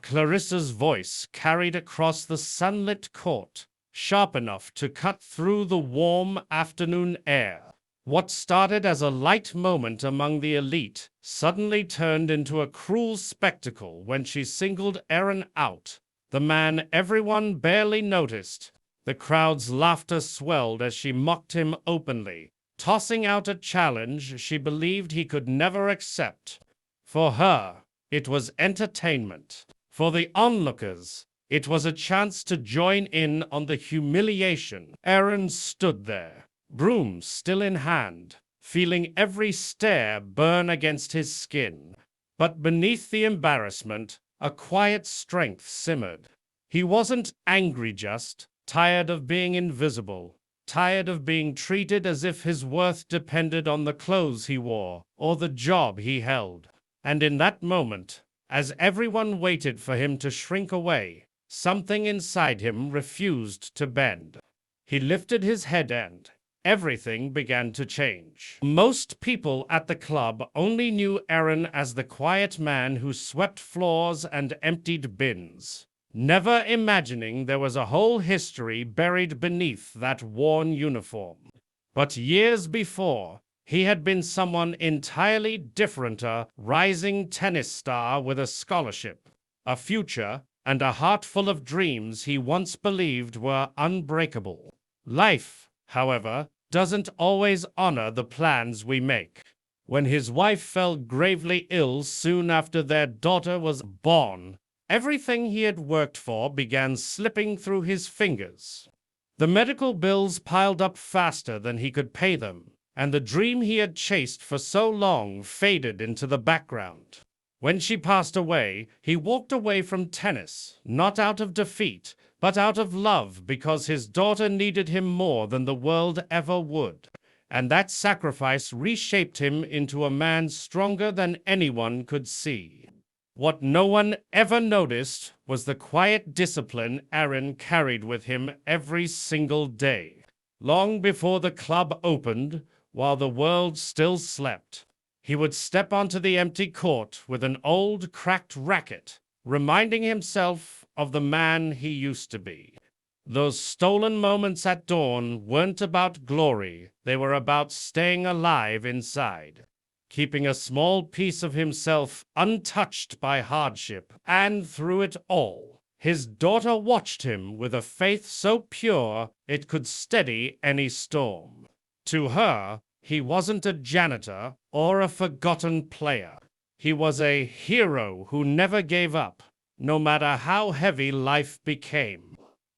Clarissa's voice carried across the sunlit court, sharp enough to cut through the warm afternoon air. What started as a light moment among the elite suddenly turned into a cruel spectacle when she singled Aaron out, the man everyone barely noticed. The crowd's laughter swelled as she mocked him openly, tossing out a challenge she believed he could never accept. For her, it was entertainment. For the onlookers, it was a chance to join in on the humiliation. Aaron stood there, broom still in hand, feeling every stare burn against his skin. But beneath the embarrassment, a quiet strength simmered. He wasn't angry, just tired of being invisible, tired of being treated as if his worth depended on the clothes he wore or the job he held. And in that moment, as everyone waited for him to shrink away, something inside him refused to bend. He lifted his head and everything began to change. Most people at the club only knew Aaron as the quiet man who swept floors and emptied bins, never imagining there was a whole history buried beneath that worn uniform. But years before, he had been someone entirely different, a rising tennis star with a scholarship, a future, and a heart full of dreams he once believed were unbreakable. Life, however, doesn't always honor the plans we make. When his wife fell gravely ill soon after their daughter was born, everything he had worked for began slipping through his fingers. The medical bills piled up faster than he could pay them, and the dream he had chased for so long faded into the background. When she passed away, he walked away from tennis, not out of defeat, but out of love, because his daughter needed him more than the world ever would. And that sacrifice reshaped him into a man stronger than anyone could see. What no one ever noticed was the quiet discipline Aaron carried with him every single day. Long before the club opened, while the world still slept, he would step onto the empty court with an old cracked racket, reminding himself of the man he used to be. Those stolen moments at dawn weren't about glory, they were about staying alive inside, keeping a small piece of himself untouched by hardship. And through it all, his daughter watched him with a faith so pure it could steady any storm. To her, he wasn't a janitor or a forgotten player. He was a hero who never gave up, no matter how heavy life became.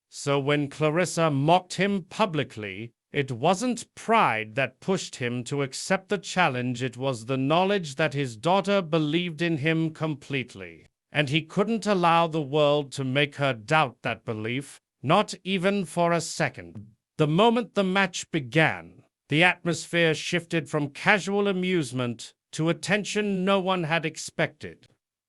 So when Clarissa mocked him publicly, it wasn't pride that pushed him to accept the challenge, it was the knowledge that his daughter believed in him completely. And he couldn't allow the world to make her doubt that belief, not even for a second. The moment the match began, the atmosphere shifted from casual amusement to a tension no one had expected.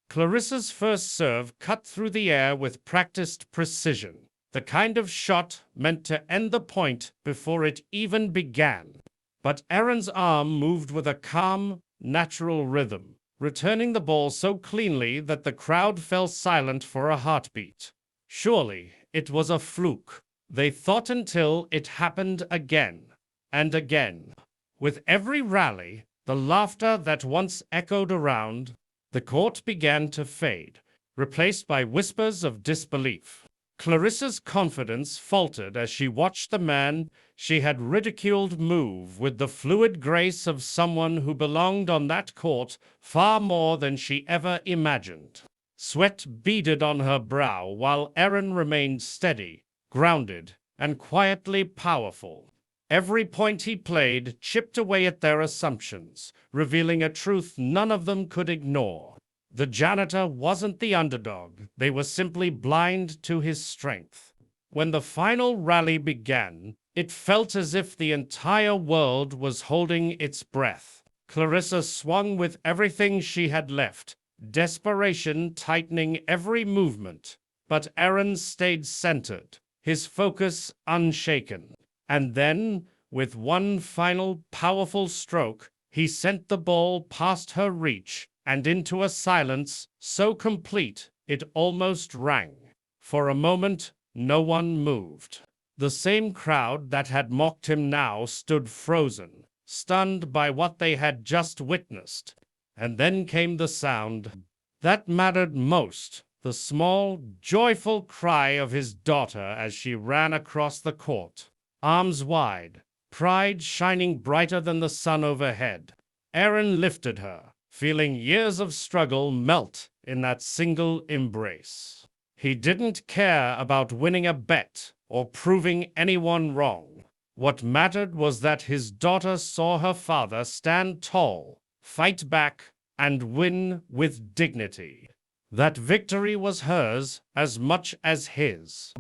Clarissa's first serve cut through the air with practiced precision, the kind of shot meant to end the point before it even began. But Aaron's arm moved with a calm, natural rhythm, returning the ball so cleanly that the crowd fell silent for a heartbeat. Surely it was a fluke, they thought, until it happened again and again. With every rally, the laughter that once echoed around the court began to fade, replaced by whispers of disbelief. Clarissa's confidence faltered as she watched the man she had ridiculed move with the fluid grace of someone who belonged on that court far more than she ever imagined. Sweat beaded on her brow while Aaron remained steady, grounded, and quietly powerful. Every point he played chipped away at their assumptions, revealing a truth none of them could ignore. The janitor wasn't the underdog, they were simply blind to his strength. When the final rally began, it felt as if the entire world was holding its breath. Clarissa swung with everything she had left, desperation tightening every movement. But Aaron stayed centered, his focus unshaken. And then, with one final powerful stroke, he sent the ball past her reach and into a silence so complete it almost rang. For a moment, no one moved. The same crowd that had mocked him now stood frozen, stunned by what they had just witnessed. And then came the sound that mattered most, the small, joyful cry of his daughter as she ran across the court, arms wide, pride shining brighter than the sun overhead. Aaron lifted her, feeling years of struggle melt in that single embrace. He didn't care about winning a bet or proving anyone wrong. What mattered was that his daughter saw her father stand tall, fight back, and win with dignity. That victory was hers as much as his.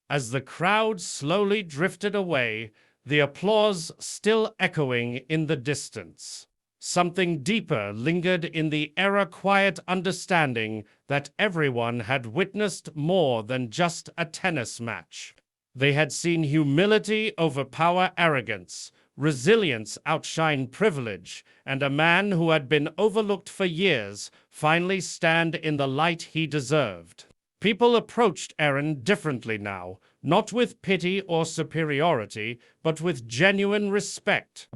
As the crowd slowly drifted away, the applause still echoing in the distance. Something deeper lingered in the air, quiet understanding that everyone had witnessed more than just a tennis match. They had seen humility overpower arrogance, resilience outshine privilege, and a man who had been overlooked for years finally stand in the light he deserved. People approached Aaron differently now, not with pity or superiority, but with genuine respect.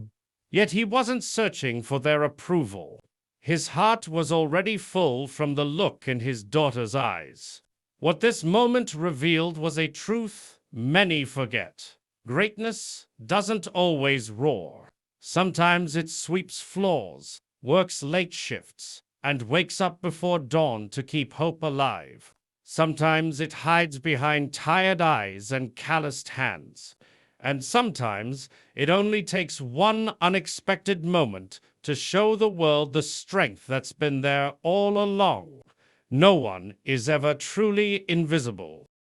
Yet he wasn't searching for their approval. His heart was already full from the look in his daughter's eyes. What this moment revealed was a truth many forget. Greatness doesn't always roar. Sometimes it sweeps floors, works late shifts, and wakes up before dawn to keep hope alive. Sometimes it hides behind tired eyes and calloused hands. And sometimes it only takes one unexpected moment to show the world the strength that's been there all along. No one is ever truly invisible.